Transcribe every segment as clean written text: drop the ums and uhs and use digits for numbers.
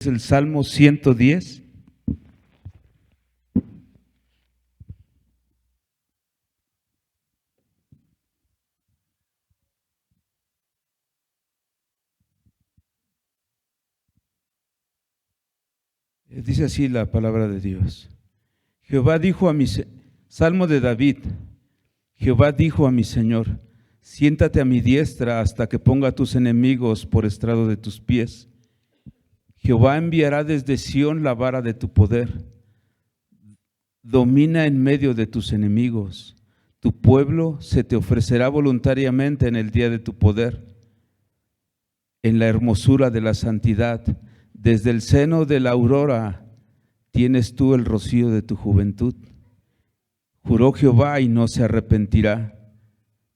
Es el Salmo 110. Dice así la palabra de Dios. Jehová dijo a Salmo de David. Jehová dijo a mi Señor: siéntate a mi diestra hasta que ponga a tus enemigos por estrado de tus pies. Jehová enviará desde Sión la vara de tu poder. Domina en medio de tus enemigos. Tu pueblo se te ofrecerá voluntariamente en el día de tu poder. En la hermosura de la santidad, desde el seno de la aurora, tienes tú el rocío de tu juventud. Juró Jehová y no se arrepentirá.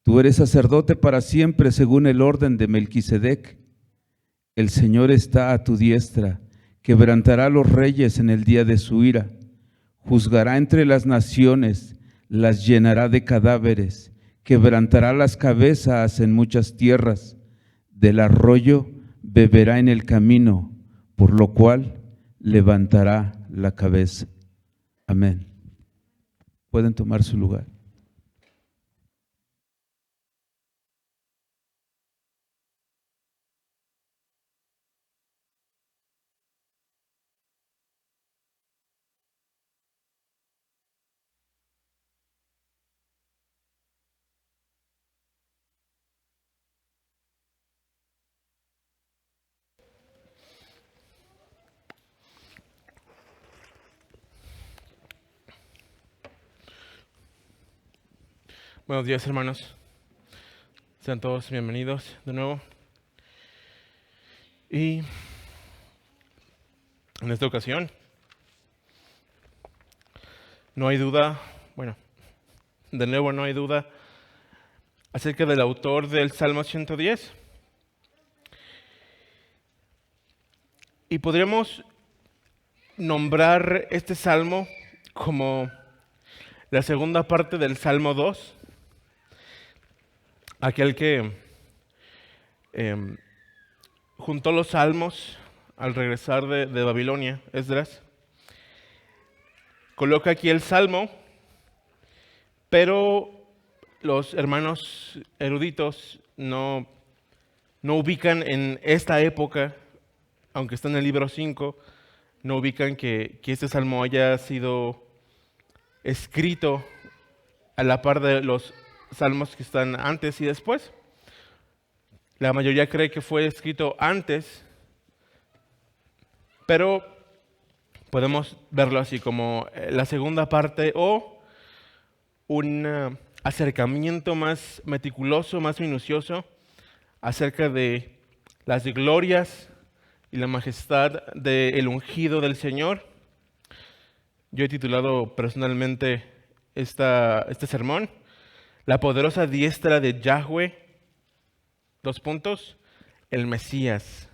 Tú eres sacerdote para siempre según el orden de Melquisedec. El Señor está a tu diestra, quebrantará a los reyes en el día de su ira. Juzgará entre las naciones, las llenará de cadáveres, quebrantará las cabezas en muchas tierras. Del arroyo beberá en el camino, por lo cual levantará la cabeza. Amén. Pueden tomar su lugar. Buenos días, hermanos. Sean todos bienvenidos de nuevo. Y en esta ocasión, no hay duda, de nuevo no hay duda acerca del autor del Salmo 110. Y podríamos nombrar este salmo como la segunda parte del Salmo 2. Aquel que juntó los salmos al regresar de Babilonia, Esdras, coloca aquí el salmo, pero los hermanos eruditos no ubican en esta época, aunque está en el libro 5, no ubican que este salmo haya sido escrito a la par de los salmos que están antes y después. La mayoría cree que fue escrito antes, pero podemos verlo así como la segunda parte o un acercamiento más meticuloso, más minucioso acerca de las glorias y la majestad del ungido del Señor. Yo he titulado personalmente este sermón: la poderosa diestra de Yahweh, el Mesías.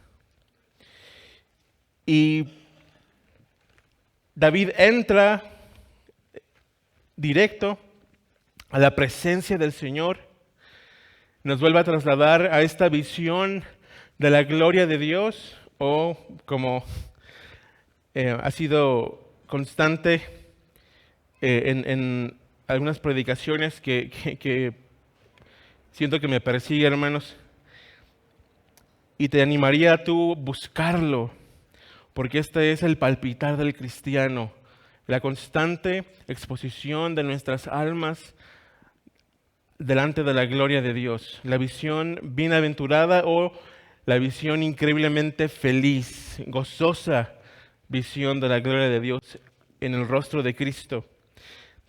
Y David entra directo a la presencia del Señor, nos vuelve a trasladar a esta visión de la gloria de Dios, o como ha sido constante en algunas predicaciones que siento que me persigue, hermanos, y te animaría a tú buscarlo, porque este es el palpitar del cristiano, la constante exposición de nuestras almas delante de la gloria de Dios, la visión bienaventurada o la visión increíblemente feliz, gozosa visión de la gloria de Dios en el rostro de Cristo.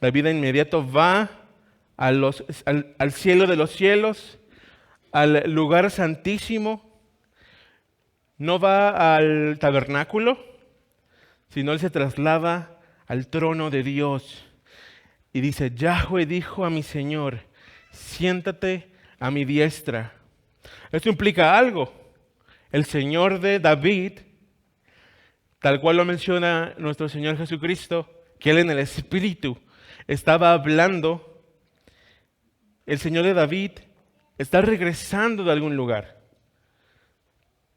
David de inmediato va al cielo de los cielos, al lugar santísimo. No va al tabernáculo, sino él se traslada al trono de Dios. Y dice: Yahweh dijo a mi Señor: siéntate a mi diestra. Esto implica algo. El Señor de David, tal cual lo menciona nuestro Señor Jesucristo, que Él en el Espíritu estaba hablando, el Señor de David está regresando de algún lugar.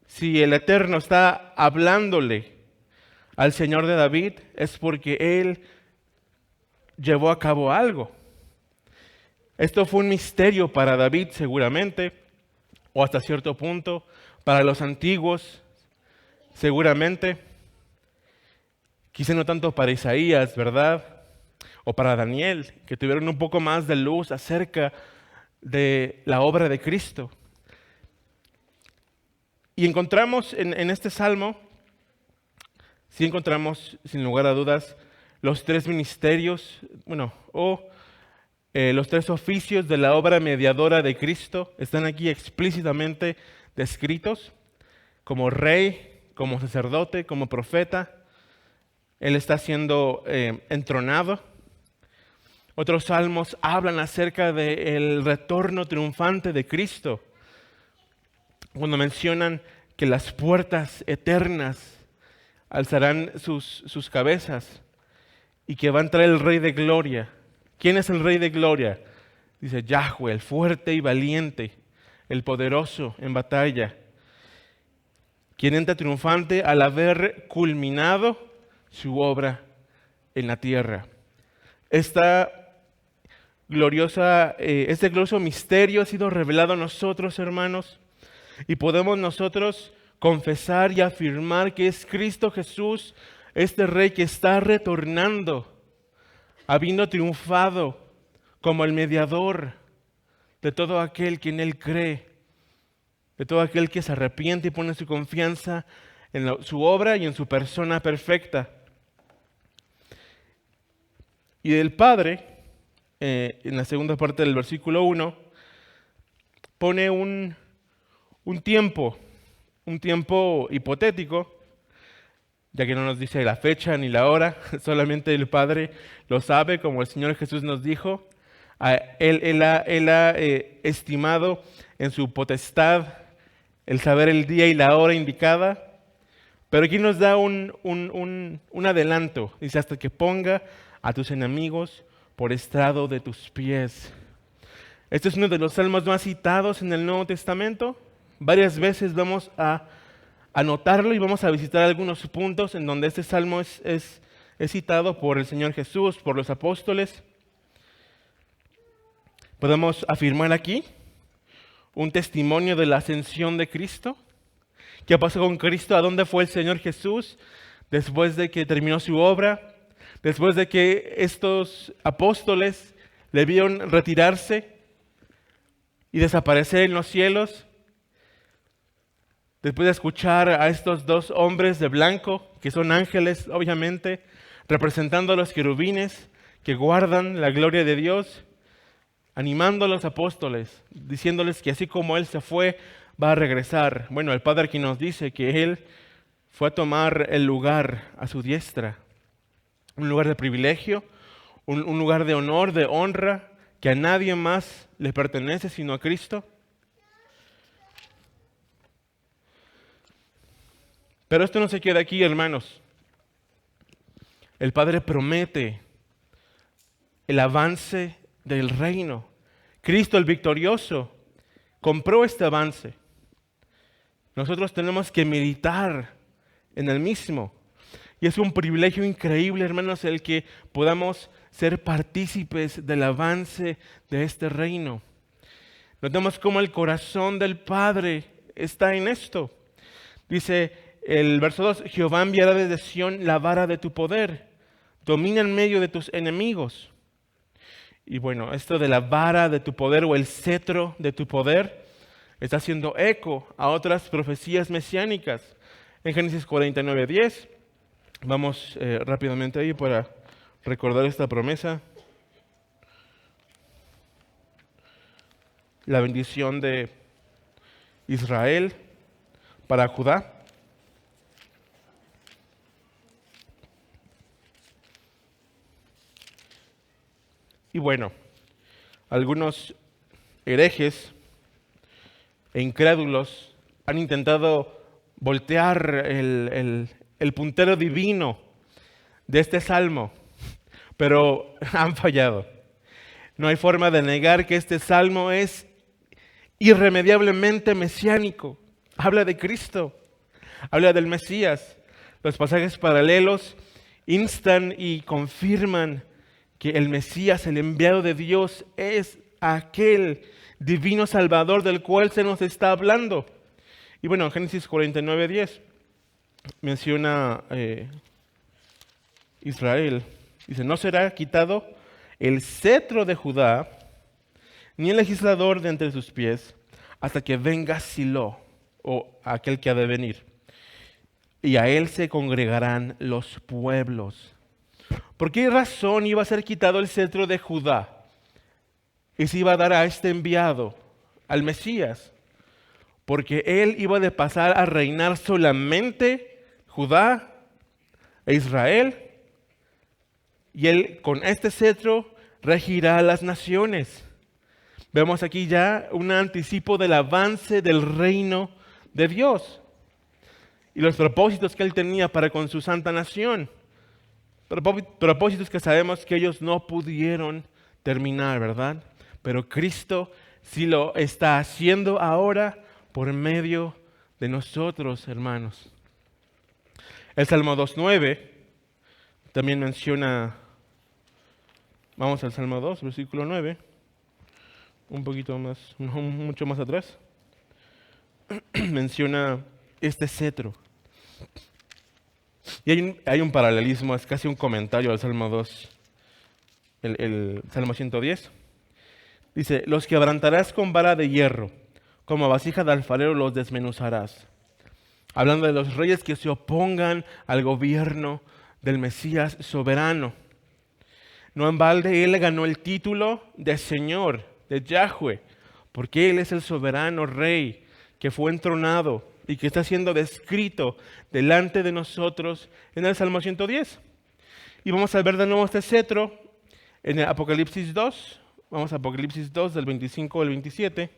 Si el Eterno está hablándole al Señor de David es porque Él llevó a cabo algo. Esto fue un misterio para David seguramente, o hasta cierto punto, para los antiguos seguramente, quizá no tanto para Isaías, ¿verdad? O para Daniel, que tuvieron un poco más de luz acerca de la obra de Cristo. Y encontramos en este salmo, sí encontramos sin lugar a dudas los tres ministerios, los tres oficios de la obra mediadora de Cristo. Están aquí explícitamente descritos como rey, como sacerdote, como profeta. Él está siendo entronado. Otros salmos hablan acerca del retorno triunfante de Cristo, cuando mencionan que las puertas eternas alzarán sus cabezas y que va a entrar el Rey de Gloria. ¿Quién es el Rey de Gloria? Dice Yahweh, el fuerte y valiente, el poderoso en batalla, quien entra triunfante al haber culminado su obra en la tierra. Este glorioso misterio ha sido revelado a nosotros, hermanos, y podemos nosotros confesar y afirmar que es Cristo Jesús, este Rey que está retornando, habiendo triunfado como el mediador de todo aquel que en Él cree, de todo aquel que se arrepiente y pone su confianza en su obra y en su persona perfecta. Y del Padre, en la segunda parte del versículo 1, pone un tiempo hipotético, ya que no nos dice la fecha ni la hora, solamente el Padre lo sabe, como el Señor Jesús nos dijo. Él ha estimado en su potestad el saber el día y la hora indicada, pero aquí nos da un adelanto. Dice, hasta que ponga a tus enemigos por estrado de tus pies. Este es uno de los salmos más citados en el Nuevo Testamento. Varias veces vamos a anotarlo y vamos a visitar algunos puntos en donde este salmo es citado por el Señor Jesús, por los apóstoles. Podemos afirmar aquí un testimonio de la ascensión de Cristo. ¿Qué pasó con Cristo? ¿A dónde fue el Señor Jesús después de que terminó su obra? Después de que estos apóstoles le vieron retirarse y desaparecer en los cielos, después de escuchar a estos dos hombres de blanco, que son ángeles, obviamente, representando a los querubines que guardan la gloria de Dios, animando a los apóstoles, diciéndoles que así como Él se fue, va a regresar. Bueno, el Padre aquí nos dice que Él fue a tomar el lugar a su diestra, un lugar de privilegio, un lugar de honor, de honra, que a nadie más le pertenece sino a Cristo. Pero esto no se queda aquí, hermanos. El Padre promete el avance del reino. Cristo, el victorioso, compró este avance. Nosotros tenemos que meditar en el mismo. Y es un privilegio increíble, hermanos, el que podamos ser partícipes del avance de este reino. Notemos cómo el corazón del Padre está en esto. Dice el verso 2, Jehová enviará desde Sión la vara de tu poder, domina en medio de tus enemigos. Y bueno, esto de la vara de tu poder o el cetro de tu poder está haciendo eco a otras profecías mesiánicas. En Génesis 49:10, vamos rápidamente ahí para recordar esta promesa. La bendición de Israel para Judá. Y bueno, algunos herejes e incrédulos han intentado voltear el puntero divino de este salmo, pero han fallado. No hay forma de negar que este salmo es irremediablemente mesiánico. Habla de Cristo, habla del Mesías. Los pasajes paralelos instan y confirman que el Mesías, el enviado de Dios, es aquel divino Salvador del cual se nos está hablando. Y bueno, en Génesis 49:10 menciona Israel. Dice, no será quitado el cetro de Judá, ni el legislador de entre sus pies, hasta que venga Silo, o aquel que ha de venir. Y a él se congregarán los pueblos. ¿Por qué razón iba a ser quitado el cetro de Judá? Y se iba a dar a este enviado, al Mesías. Porque él iba de pasar a reinar solamente Judá e Israel. Y él con este cetro regirá a las naciones. Vemos aquí ya un anticipo del avance del reino de Dios. Y los propósitos que él tenía para con su santa nación. Propósitos que sabemos que ellos no pudieron terminar, ¿verdad? Pero Cristo sí lo está haciendo ahora por medio de nosotros, hermanos. El Salmo 2:9 también menciona, vamos al Salmo 2, versículo 9, un poquito más, mucho más atrás, menciona este cetro. Y hay un paralelismo, es casi un comentario al Salmo 2, el Salmo 110. Dice, los quebrantarás con vara de hierro, como vasija de alfarero los desmenuzarás. Hablando de los reyes que se opongan al gobierno del Mesías soberano. No en balde él ganó el título de Señor, de Yahweh, porque él es el soberano rey que fue entronado y que está siendo descrito delante de nosotros en el Salmo 110. Y vamos a ver de nuevo este cetro en el Apocalipsis 2. Vamos a Apocalipsis 2, del 25 al 27.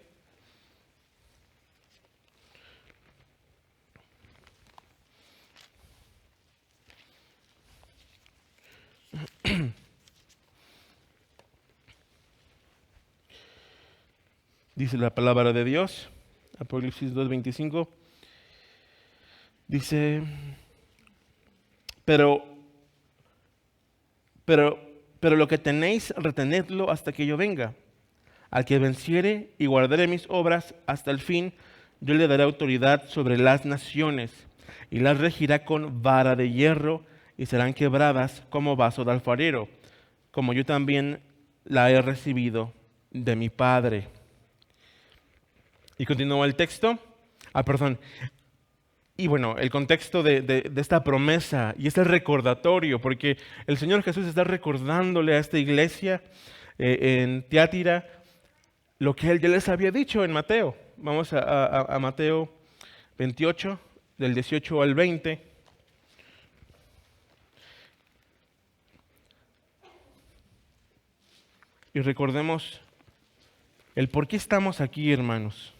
Dice la palabra de Dios, Apocalipsis 2, 25. Dice, pero lo que tenéis, retenedlo hasta que yo venga. Al que venciere y guardare mis obras hasta el fin, yo le daré autoridad sobre las naciones, y las regirá con vara de hierro, y serán quebradas como vaso de alfarero, como yo también la he recibido de mi Padre. Y continúa el texto. Y bueno, el contexto de esta promesa y este recordatorio, porque el Señor Jesús está recordándole a esta iglesia en Tiatira lo que Él ya les había dicho en Mateo. Vamos a Mateo 28, del 18 al 20. Y recordemos el por qué estamos aquí, hermanos.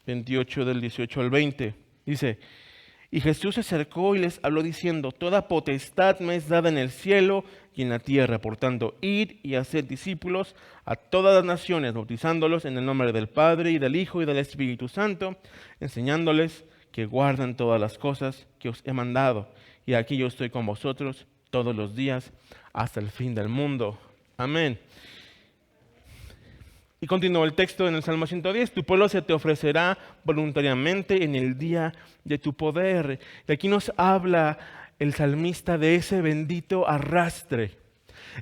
...28 del 18 al 20... dice, y Jesús se acercó y les habló diciendo, toda potestad me es dada en el cielo y en la tierra, por tanto, id y haced discípulos a todas las naciones, bautizándolos en el nombre del Padre y del Hijo y del Espíritu Santo, enseñándoles que guarden todas las cosas que os he mandado. Y aquí yo estoy con vosotros todos los días hasta el fin del mundo. Amén. Y continúa el texto en el Salmo 110, tu pueblo se te ofrecerá voluntariamente en el día de tu poder. Y aquí nos habla el salmista de ese bendito arrastre,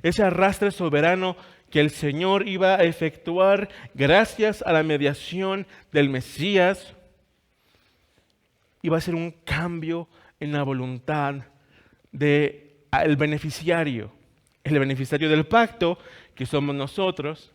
ese arrastre soberano que el Señor iba a efectuar gracias a la mediación del Mesías. Iba a ser un cambio en la voluntad del beneficiario, el beneficiario del pacto, que somos nosotros.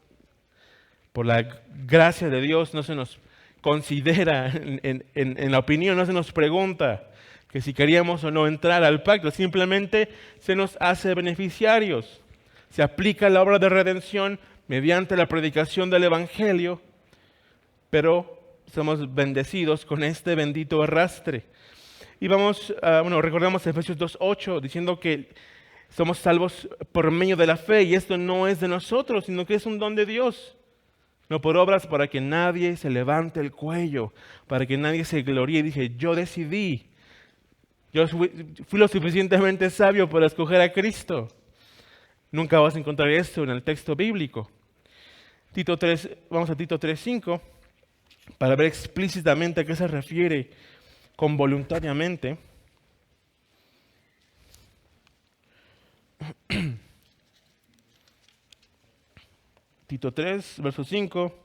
Por la gracia de Dios no se nos considera en la opinión, no se nos pregunta que si queríamos o no entrar al pacto, simplemente se nos hace beneficiarios. Se aplica la obra de redención mediante la predicación del Evangelio, pero somos bendecidos con este bendito arrastre. Y recordamos Efesios 2:8 diciendo que somos salvos por medio de la fe, y esto no es de nosotros, sino que es un don de Dios. no por obras para que nadie se levante el cuello, para que nadie se gloríe y dije, yo decidí, yo fui lo suficientemente sabio para escoger a Cristo. Nunca vas a encontrar esto en el texto bíblico. Tito 3, vamos a Tito 3:5 para ver explícitamente a qué se refiere con voluntariamente. Tito 3, verso 5,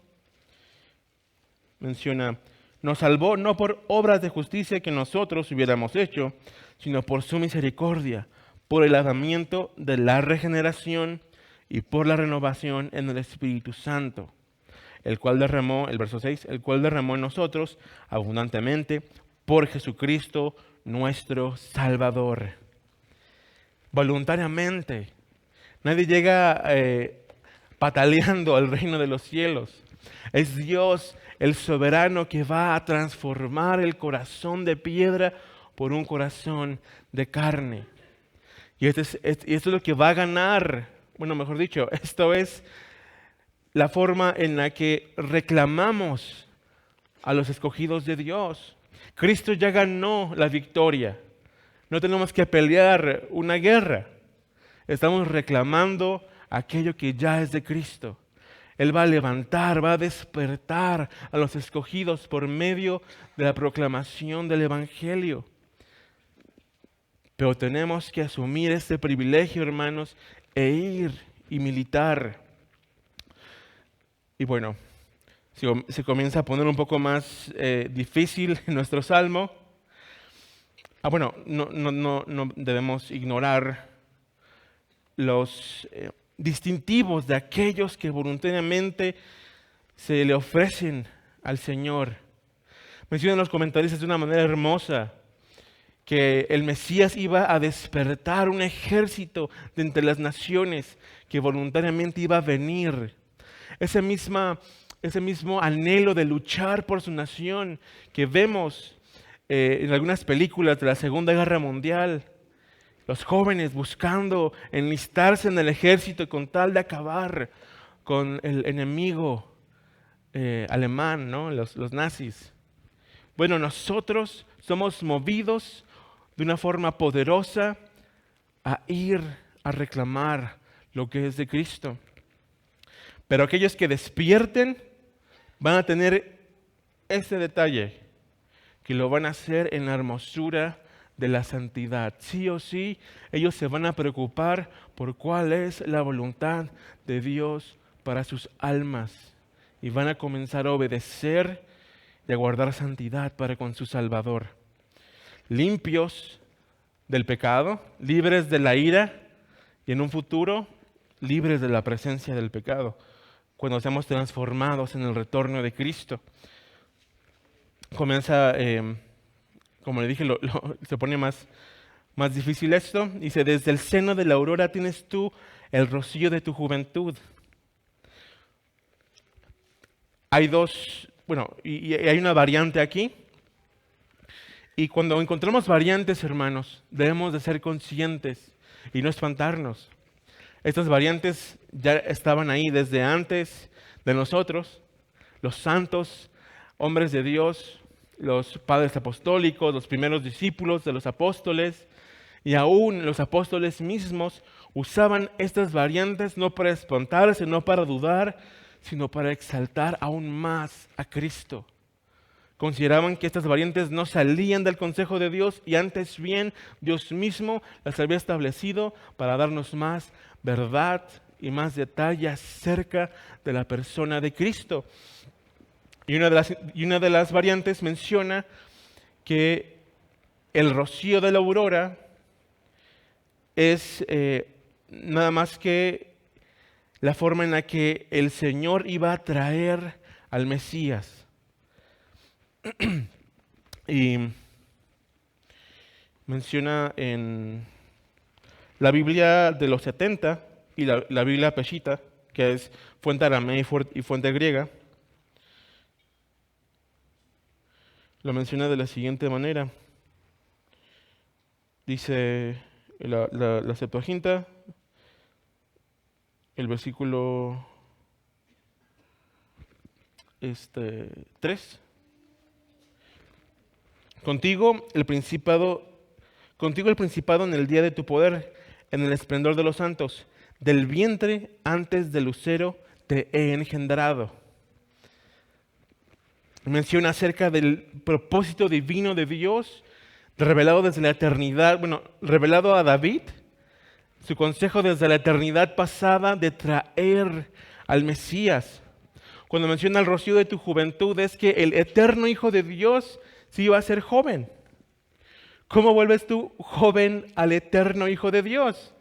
menciona, nos salvó no por obras de justicia que nosotros hubiéramos hecho, sino por su misericordia, por el lavamiento de la regeneración y por la renovación en el Espíritu Santo, el cual derramó, el verso 6, el cual derramó en nosotros abundantemente por Jesucristo nuestro Salvador. Voluntariamente. Nadie llega pataleando al reino de los cielos. Es Dios el soberano que va a transformar el corazón de piedra por un corazón de carne. Y esto es lo que va a ganar, bueno, mejor dicho, esto es la forma en la que reclamamos a los escogidos de Dios. Cristo ya ganó la victoria. No tenemos que pelear una guerra. Estamos reclamando aquello que ya es de Cristo. Él va a levantar, va a despertar a los escogidos por medio de la proclamación del Evangelio. Pero tenemos que asumir este privilegio, hermanos, e ir y militar. Y bueno, se comienza a poner un poco más difícil nuestro salmo. Bueno, no debemos ignorar los distintivos de aquellos que voluntariamente se le ofrecen al Señor. Mencionan los comentaristas de una manera hermosa que el Mesías iba a despertar un ejército de entre las naciones que voluntariamente iba a venir. Ese mismo anhelo de luchar por su nación que vemos en algunas películas de la Segunda Guerra Mundial. Los jóvenes buscando enlistarse en el ejército con tal de acabar con el enemigo alemán, ¿no? Los nazis. Bueno, nosotros somos movidos de una forma poderosa a ir a reclamar lo que es de Cristo. Pero aquellos que despierten van a tener este detalle, que lo van a hacer en la hermosura de la santidad. Sí o sí, ellos se van a preocupar por cuál es la voluntad de Dios para sus almas y van a comenzar a obedecer y a guardar santidad para con su Salvador. Limpios del pecado, libres de la ira y en un futuro libres de la presencia del pecado, cuando seamos transformados en el retorno de Cristo. Comienza, como le dije, se pone más difícil esto. Dice, desde el seno de la aurora tienes tú el rocío de tu juventud. Hay y hay una variante aquí. Y cuando encontramos variantes, hermanos, debemos de ser conscientes y no espantarnos. Estas variantes ya estaban ahí desde antes de nosotros. Los santos, hombres de Dios, los padres apostólicos, los primeros discípulos de los apóstoles, y aún los apóstoles mismos usaban estas variantes no para espantarse, no para dudar, sino para exaltar aún más a Cristo. Consideraban que estas variantes no salían del consejo de Dios y antes bien Dios mismo las había establecido para darnos más verdad y más detalle acerca de la persona de Cristo. Y una de las variantes menciona que el rocío de la aurora es nada más que la forma en la que el Señor iba a traer al Mesías. Y menciona en la Biblia de los 70 y la Biblia Peshitta, que es fuente aramea y fuente griega, lo menciona de la siguiente manera. Dice la Septuaginta, el versículo 3. Contigo el principado en el día de tu poder, en el esplendor de los santos. Del vientre antes del lucero te he engendrado. Menciona acerca del propósito divino de Dios, revelado desde la eternidad, revelado a David, su consejo desde la eternidad pasada de traer al Mesías. Cuando menciona el rocío de tu juventud, es que el eterno Hijo de Dios sí iba a ser joven. ¿Cómo vuelves tú joven al eterno Hijo de Dios?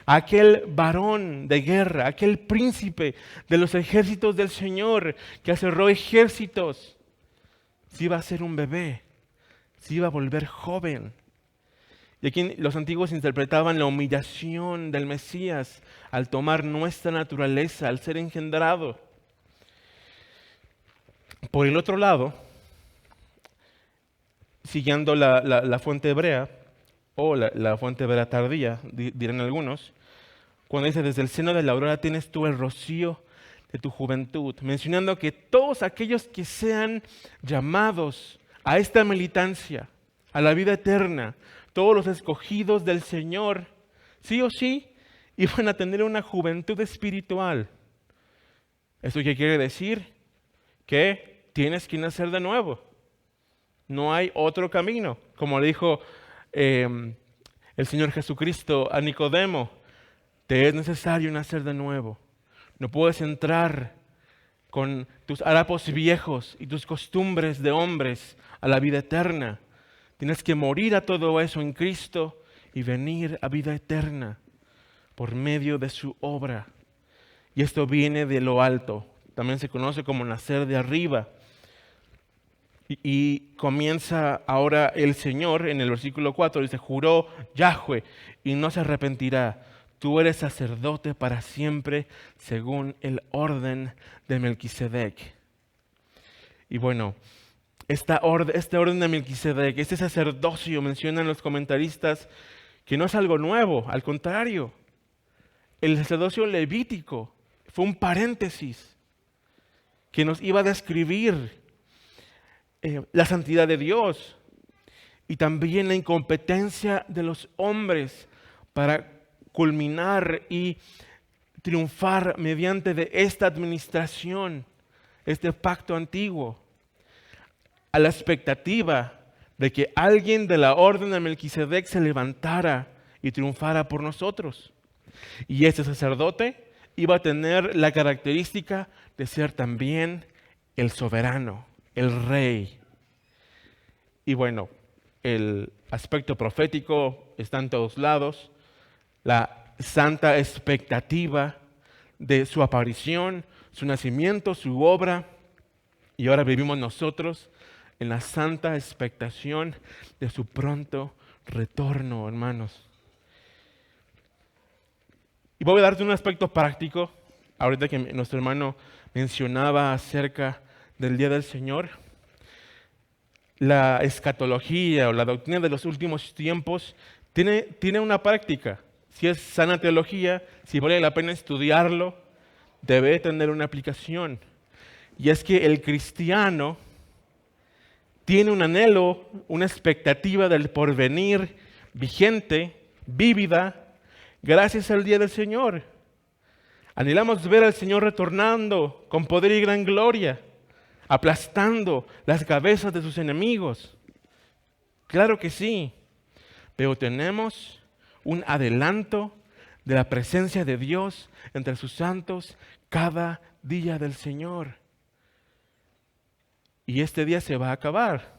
Aquel varón de guerra, aquel príncipe de los ejércitos del Señor que aserró ejércitos, sí iba a ser un bebé, sí iba a volver joven. Y aquí los antiguos interpretaban la humillación del Mesías al tomar nuestra naturaleza, al ser engendrado. Por el otro lado, siguiendo la fuente hebrea, o la fuente hebrea tardía, dirán algunos, cuando dice, desde el seno de la aurora tienes tú el rocío de tu juventud, mencionando que todos aquellos que sean llamados a esta militancia, a la vida eterna, todos los escogidos del Señor, sí o sí, iban a tener una juventud espiritual. ¿Eso qué quiere decir? Que tienes que nacer de nuevo. No hay otro camino. Como le dijo el Señor Jesucristo a Nicodemo, te es necesario nacer de nuevo. No puedes entrar con tus harapos viejos y tus costumbres de hombres a la vida eterna. Tienes que morir a todo eso en Cristo y venir a vida eterna por medio de su obra. Y esto viene de lo alto. También se conoce como nacer de arriba. Y comienza ahora el Señor en el versículo 4, dice, juró Yahweh y no se arrepentirá. Tú eres sacerdote para siempre según el orden de Melquisedec. Y bueno, este orden de Melquisedec, este sacerdocio, mencionan los comentaristas que no es algo nuevo, al contrario. El sacerdocio levítico fue un paréntesis que nos iba a describir la santidad de Dios y también la incompetencia de los hombres para culminar y triunfar mediante de esta administración, este pacto antiguo, a la expectativa de que alguien de la orden de Melquisedec se levantara y triunfara por nosotros. Y este sacerdote iba a tener la característica de ser también el soberano, el rey. Y bueno, el aspecto profético está en todos lados, la santa expectativa de su aparición, su nacimiento, su obra, y ahora vivimos nosotros en la santa expectación de su pronto retorno, hermanos. Y voy a darte un aspecto práctico, ahorita que nuestro hermano mencionaba acerca del día del Señor. La escatología o la doctrina de los últimos tiempos tiene una práctica. Si es sana teología, si vale la pena estudiarlo, debe tener una aplicación. Y es que el cristiano tiene un anhelo, una expectativa del porvenir vigente, vívida, gracias al día del Señor. Anhelamos ver al Señor retornando con poder y gran gloria, aplastando las cabezas de sus enemigos. Claro que sí, pero tenemos un adelanto de la presencia de Dios entre sus santos cada día del Señor. Y este día se va a acabar.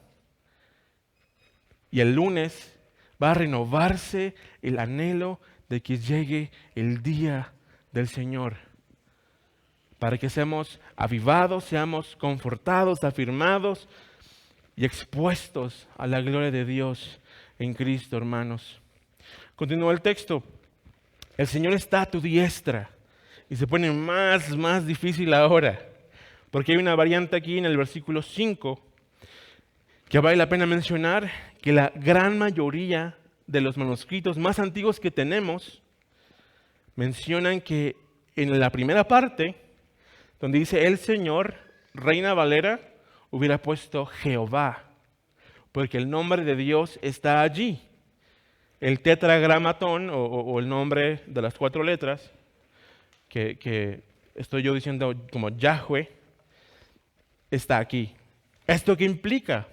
Y el lunes va a renovarse el anhelo de que llegue el día del Señor, para que seamos avivados, seamos confortados, afirmados y expuestos a la gloria de Dios en Cristo, hermanos. Continúa el texto. El Señor está a tu diestra. Y se pone más difícil ahora, porque hay una variante aquí en el versículo 5 que vale la pena mencionar, que la gran mayoría de los manuscritos más antiguos que tenemos mencionan que en la primera parte, donde dice el Señor, Reina Valera hubiera puesto Jehová, porque el nombre de Dios está allí. El tetragramatón, o el nombre de las 4 letras, que estoy yo diciendo como Yahweh, está aquí. ¿Esto qué implica?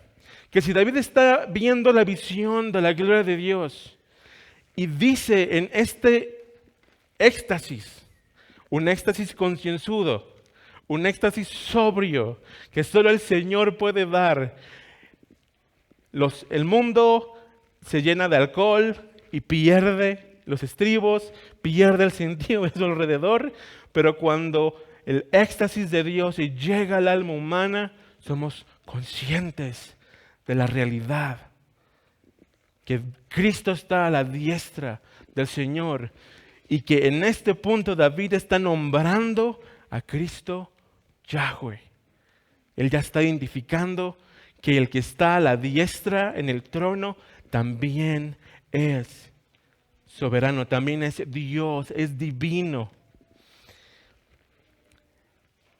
Que si David está viendo la visión de la gloria de Dios y dice en este éxtasis, un éxtasis concienzudo, un éxtasis sobrio que solo el Señor puede dar, el mundo se llena de alcohol y pierde los estribos, pierde el sentido de su alrededor, pero cuando el éxtasis de Dios llega al alma humana, somos conscientes de la realidad, que Cristo está a la diestra del Señor y que en este punto David está nombrando a Cristo Yahweh. Él ya está identificando que el que está a la diestra en el trono también es soberano, también es Dios, es divino.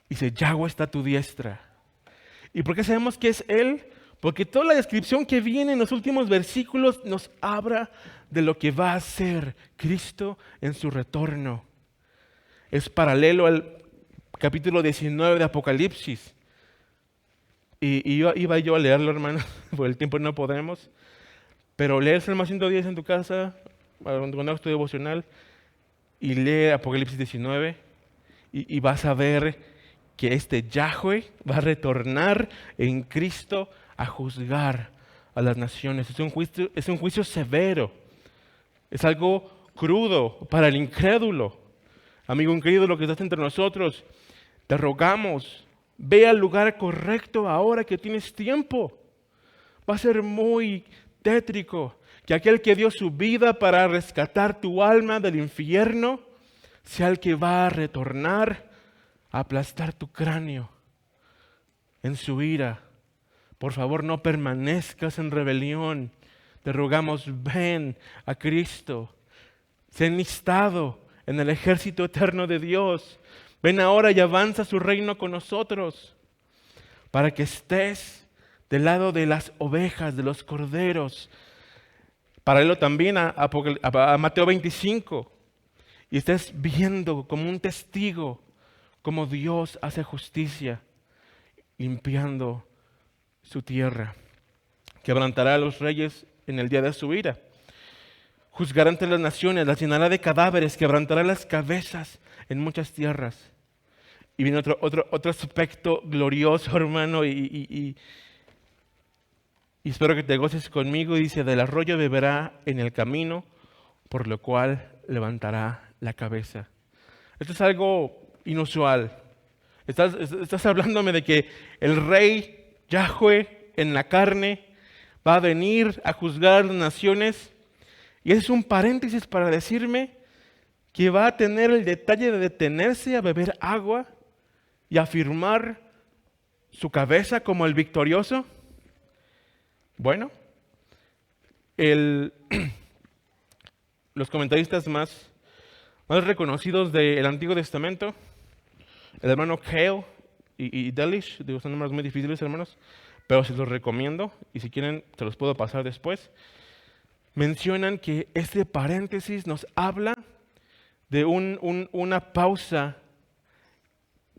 Dice, Yahweh está a tu diestra. ¿Y por qué sabemos que es Él? Porque toda la descripción que viene en los últimos versículos nos habla de lo que va a hacer Cristo en su retorno. Es paralelo al capítulo 19 de Apocalipsis. Y iba yo a leerlo, hermano, por el tiempo no podemos. Pero lee el Salmo 110 en tu casa, cuando hagas tu devocional, y lee Apocalipsis 19, y vas a ver que este Yahweh va a retornar en Cristo a juzgar a las naciones. Es un juicio severo. Es algo crudo para el incrédulo. Amigo incrédulo que estás entre nosotros, te rogamos, ve al lugar correcto ahora que tienes tiempo. Va a ser muy tétrico que aquel que dio su vida para rescatar tu alma del infierno sea el que va a retornar a aplastar tu cráneo en su ira. Por favor, no permanezcas en rebelión. Te rogamos, ven a Cristo. Sé enlistado en el ejército eterno de Dios. Ven ahora y avanza su reino con nosotros, para que estés del lado de las ovejas, de los corderos. Paralelo también a Mateo 25. Y estés viendo como un testigo cómo Dios hace justicia, limpiando su tierra. Quebrantará a los reyes en el día de su ira. Juzgará entre las naciones, las llenará de cadáveres, quebrantará las cabezas en muchas tierras. Y viene otro aspecto glorioso, hermano, y espero que te goces conmigo. Dice, del arroyo beberá en el camino, por lo cual levantará la cabeza. Esto es algo inusual. Estás hablándome de que el rey Yahweh en la carne va a venir a juzgar a las naciones. Y ese es un paréntesis para decirme que va a tener el detalle de detenerse a beber agua y afirmar su cabeza como el victorioso. Bueno, los comentaristas más reconocidos del Antiguo Testamento, el hermano Kale y Delish, digo, son nombres muy difíciles, hermanos, pero se los recomiendo y si quieren se los puedo pasar después. Mencionan que este paréntesis nos habla de una pausa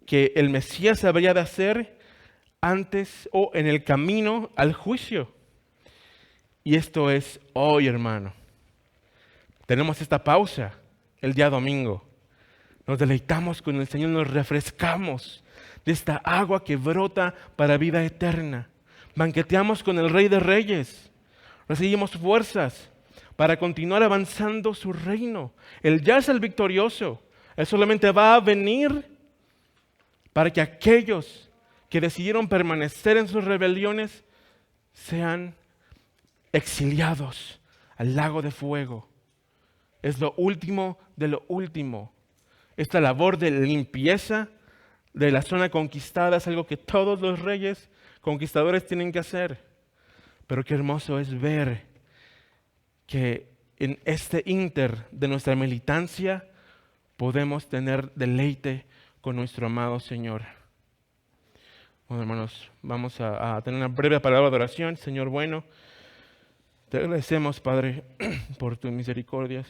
que el Mesías habría de hacer antes o en el camino al juicio. Y esto es hoy, hermano. Tenemos esta pausa el día domingo. Nos deleitamos con el Señor, nos refrescamos de esta agua que brota para vida eterna. Banqueteamos con el Rey de Reyes. Recibimos fuerzas para continuar avanzando su reino. Él ya es el victorioso. Él solamente va a venir para que aquellos que decidieron permanecer en sus rebeliones sean exiliados al lago de fuego. Es lo último de lo último. Esta labor de limpieza de la zona conquistada es algo que todos los reyes conquistadores tienen que hacer. Pero qué hermoso es ver que en este ínter de nuestra militancia podemos tener deleite con nuestro amado Señor. Bueno, hermanos, vamos a tener una breve palabra de oración. Señor bueno, te agradecemos, Padre, por tus misericordias,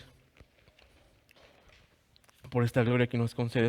por esta gloria que nos concedes.